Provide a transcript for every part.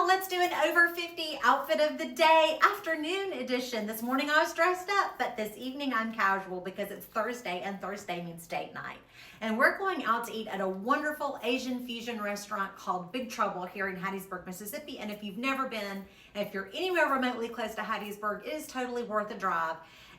let's do an over 50 outfit of the day, afternoon edition. This morning I was dressed up, but this evening I'm casual because it's Thursday and Thursday means date night. And we're going out to eat at a wonderful Asian fusion restaurant called Big Trouble here in Hattiesburg, Mississippi. And if you've never been, if you're anywhere remotely close to Hattiesburg, it is totally worth a drive.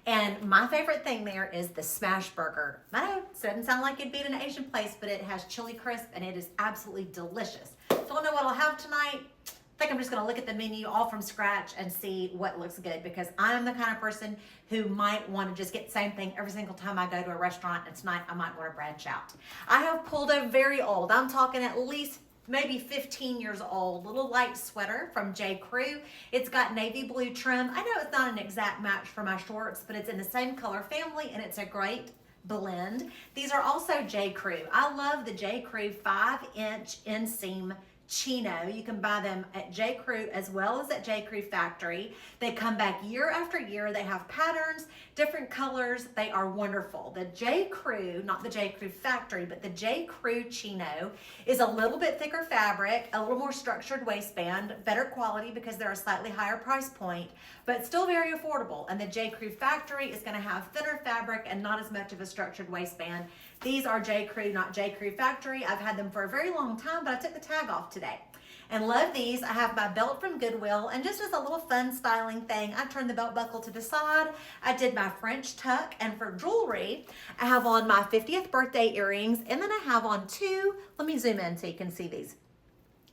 And my favorite thing there is the smash burger. I know, it doesn't sound like it'd be at an Asian place, but it has chili crisp and it is absolutely delicious. Don't know what I'll have tonight. I think I'm just gonna look at the menu all from scratch and see what looks good, because I'm the kind of person who might want to just get the same thing every single time I go to a restaurant, and tonight I might want to branch out. I have pulled a very old, I'm talking at least maybe 15 years old, little light sweater from J. Crew. It's got navy blue trim. I know it's not an exact match for my shorts, but it's in the same color family and it's a great blend. These are also J. Crew. I love the J. Crew 5-inch inseam chino. You can buy them at J. Crew as well as at J. Crew Factory. They come back year after year. They have patterns, different colors. They are wonderful. The J. Crew, not the J. Crew Factory, but the J. Crew chino is a little bit thicker fabric, a little more structured waistband, better quality because they're a slightly higher price point, but still very affordable. And the J. Crew Factory is going to have thinner fabric and not as much of a structured waistband. These are J. Crew, not J. Crew Factory. I've had them for a very long time, but I took the tag off today. And love these. I have my belt from Goodwill, and just as a little fun styling thing, I turned the belt buckle to the side. I did my French tuck, and for jewelry, I have on my 50th birthday earrings, and then I have on two, let me zoom in so you can see these.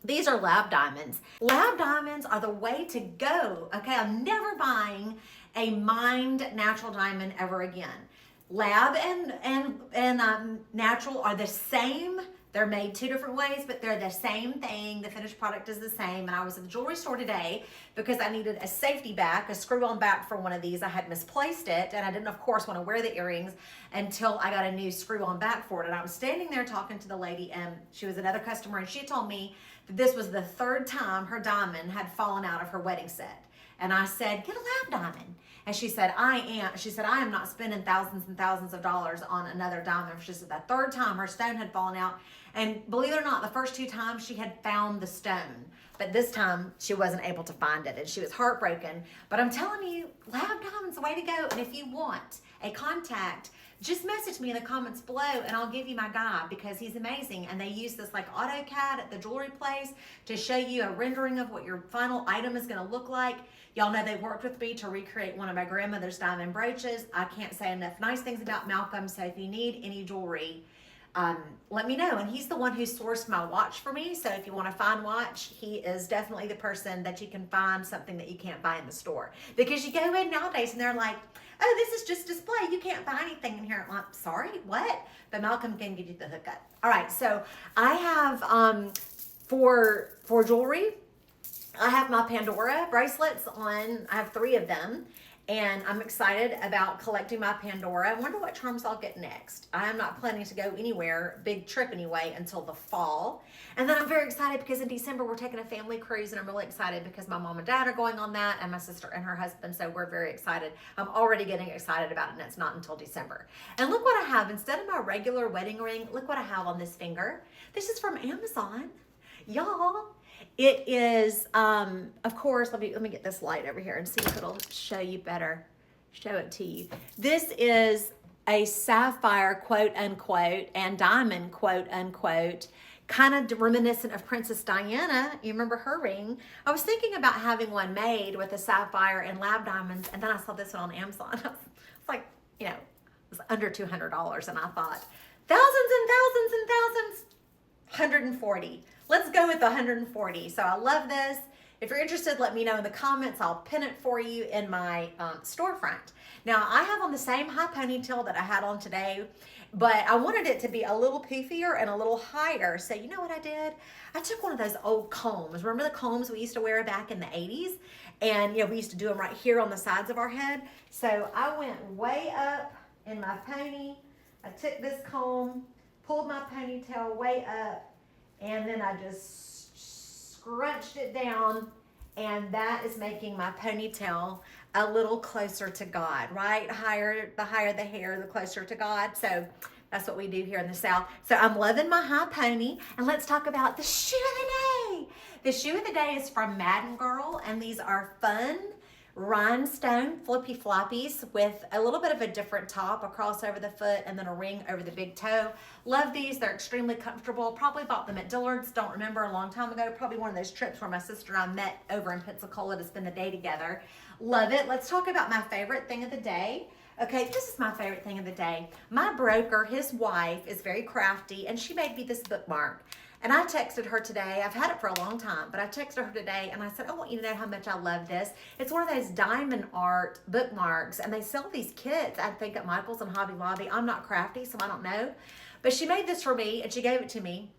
These are lab diamonds. Lab diamonds are the way to go. Okay, I'm never buying a mined natural diamond ever again. Lab and natural are the same. They're made two different ways, but they're the same thing. The finished product is the same. And I was at the jewelry store today because I needed a safety back, a screw-on back for one of these. I had misplaced it, and I didn't, of course, want to wear the earrings until I got a new screw-on back for it. And I was standing there talking to the lady, and she was another customer, and she told me that this was the third time her diamond had fallen out of her wedding set. And I said, get a lab diamond. And she said, I am not spending thousands and thousands of dollars on another diamond. She said the third time her stone had fallen out. And believe it or not, the first two times she had found the stone, but this time she wasn't able to find it, and she was heartbroken. But I'm telling you, lab diamond's the way to go. And if you want a contact, just message me in the comments below and I'll give you my guy, because he's amazing. And they use this like AutoCAD at the jewelry place to show you a rendering of what your final item is going to look like. Y'all know they worked with me to recreate one of my grandmother's diamond brooches. I can't say enough nice things about Malcolm, so if you need any jewelry, let me know. And he's the one who sourced my watch for me, so if you want a fine watch, he is definitely the person that you can find something that you can't buy in the store. Because you go in nowadays and they're like, oh, this is just display, you can't buy anything in here. I'm like, sorry, what? But Malcolm can give you the hookup. All right, so I have for jewelry, I have my Pandora bracelets on. I have 3 of them, and I'm excited about collecting my Pandora. I wonder what charms I'll get next. I am not planning to go anywhere, big trip anyway, until the fall. And then I'm very excited because in December we're taking a family cruise, and I'm really excited because my mom and dad are going on that, and my sister and her husband, so we're very excited. I'm already getting excited about it, and it's not until December. And look what I have. Instead of my regular wedding ring, look what I have on this finger. This is from Amazon. Y'all, it is, of course, let me get this light over here and see if it'll show you better, show it to you. This is a sapphire, quote unquote, and diamond, quote unquote, kind of reminiscent of Princess Diana. You remember her ring? I was thinking about having one made with a sapphire and lab diamonds, and then I saw this one on Amazon. It's like, you know, it was under $200, and I thought, thousands and thousands and thousands, 140. Let's go with 140. So I love this. If you're interested, let me know in the comments. I'll pin it for you in my storefront. Now, I have on the same high ponytail that I had on today, but I wanted it to be a little poofier and a little higher. So you know what I did? I took one of those old combs. Remember the combs we used to wear back in the 80s? And, you know, we used to do them right here on the sides of our head. So I went way up in my pony. I took this comb, pulled my ponytail way up, and then I just scrunched it down, and that is making my ponytail a little closer to God, right? The higher the hair, the closer to God. So that's what we do here in the South. So I'm loving my high pony, and let's talk about the shoe of the day. The shoe of the day is from Madden Girl, and these are fun rhinestone flippy floppies with a little bit of a different top, a cross over the foot, and then a ring over the big toe. Love these. They're extremely comfortable. Probably bought them at Dillard's. Don't remember, a long time ago. Probably one of those trips where my sister and I met over in Pensacola to spend the day together. Love it. Let's talk about my favorite thing of the day. Okay, this is my favorite thing of the day. My broker, his wife, is very crafty, and she made me this bookmark. And I texted her today. I've had it for a long time, but I texted her today and I said, I want you to know how much I love this. It's one of those diamond art bookmarks, and they sell these kits, I think, at Michael's and Hobby Lobby. I'm not crafty, so I don't know. But she made this for me and she gave it to me.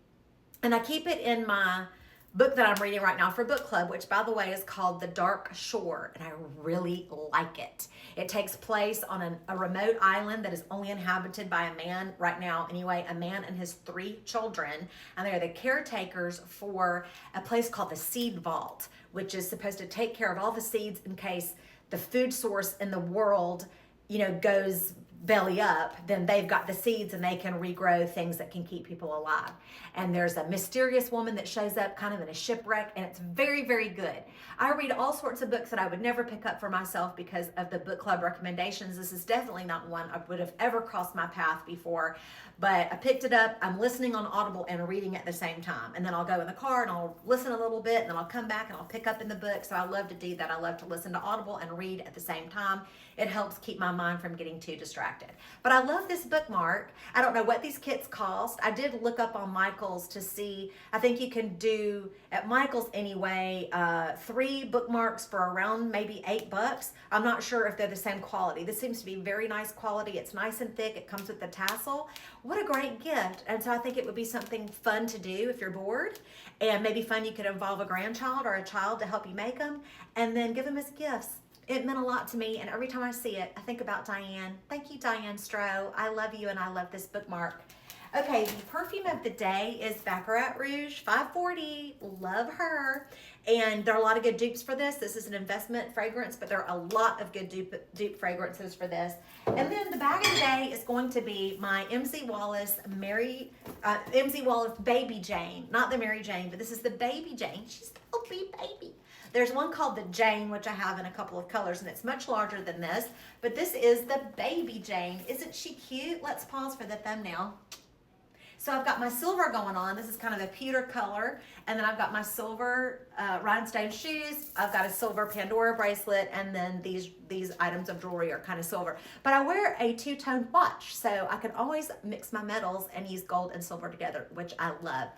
And I keep it in my book that I'm reading right now for book club, which, by the way, is called The Dark Shore, and I really like it. It takes place on a remote island that is only inhabited by a man right now, anyway, a man and his 3 children, and they're the caretakers for a place called the Seed Vault, which is supposed to take care of all the seeds in case the food source in the world, goes belly up. Then they've got the seeds and they can regrow things that can keep people alive. And there's a mysterious woman that shows up kind of in a shipwreck, and it's very, very good. I read all sorts of books that I would never pick up for myself because of the book club recommendations. This is definitely not one I would have ever crossed my path before, but I picked it up. I'm listening on Audible and reading at the same time. And then I'll go in the car and I'll listen a little bit, and then I'll come back and I'll pick up in the book. So I love to do that. I love to listen to Audible and read at the same time. It helps keep my mind from getting too distracted. But I love this bookmark. I don't know what these kits cost. I did look up on Michael's to see. I think you can do, at Michael's anyway, 3 bookmarks for around maybe $8. I'm not sure if they're the same quality. This seems to be very nice quality. It's nice and thick. It comes with the tassel. What a great gift. And so I think it would be something fun to do if you're bored, and maybe fun you could involve a grandchild or a child to help you make them, and then give them as gifts. It meant a lot to me, and every time I see it, I think about Diane. Thank you, Diane Stroh. I love you, and I love this bookmark. Okay, the perfume of the day is Baccarat Rouge 540. Love her. And there are a lot of good dupes for this. This is an investment fragrance, but there are a lot of good dupe fragrances for this. And then the bag of the day is going to be my MZ Wallace Baby Jane. Not the Mary Jane, but this is the Baby Jane. She's a little baby. There's one called the Jane, which I have in a couple of colors, and it's much larger than this. But this is the Baby Jane. Isn't she cute? Let's pause for the thumbnail. So I've got my silver going on. This is kind of a pewter color. And then I've got my silver rhinestone shoes. I've got a silver Pandora bracelet. And then these items of jewelry are kind of silver. But I wear a 2-tone watch, so I can always mix my metals and use gold and silver together, which I love.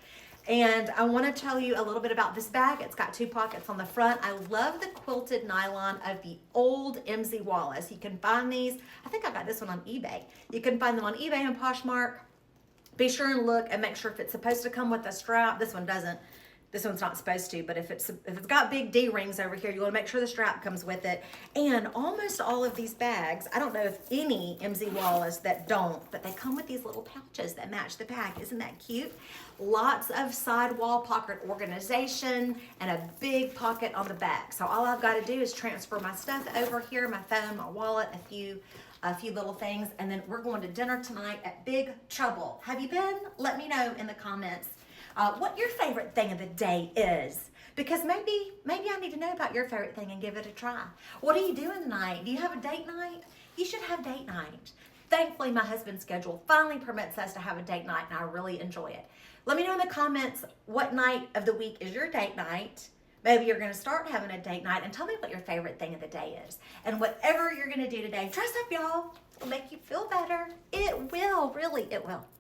And I want to tell you a little bit about this bag. It's got 2 pockets on the front. I love the quilted nylon of the old MZ Wallace. You can find these. I think I got this one on eBay. You can find them on eBay and Poshmark. Be sure and look and make sure if it's supposed to come with a strap. This one doesn't. This one's not supposed to, but if it's got big D rings over here, you want to make sure the strap comes with it. And almost all of these bags, I don't know if any MZ Wallace that don't, but they come with these little pouches that match the bag. Isn't that cute? Lots of sidewall pocket organization and a big pocket on the back. So all I've got to do is transfer my stuff over here, my phone, my wallet, a few little things, and then we're going to dinner tonight at Big Trouble. Have you been? Let me know in the comments what your favorite thing of the day is, because maybe I need to know about your favorite thing and give it a try. What are you doing tonight? Do you have a date night? You should have date night. Thankfully, my husband's schedule finally permits us to have a date night, and I really enjoy it. Let me know in the comments what night of the week is your date night. Maybe you're going to start having a date night, and tell me what your favorite thing of the day is. And whatever you're going to do today, dress up, y'all. It'll make you feel better. It will, really, it will.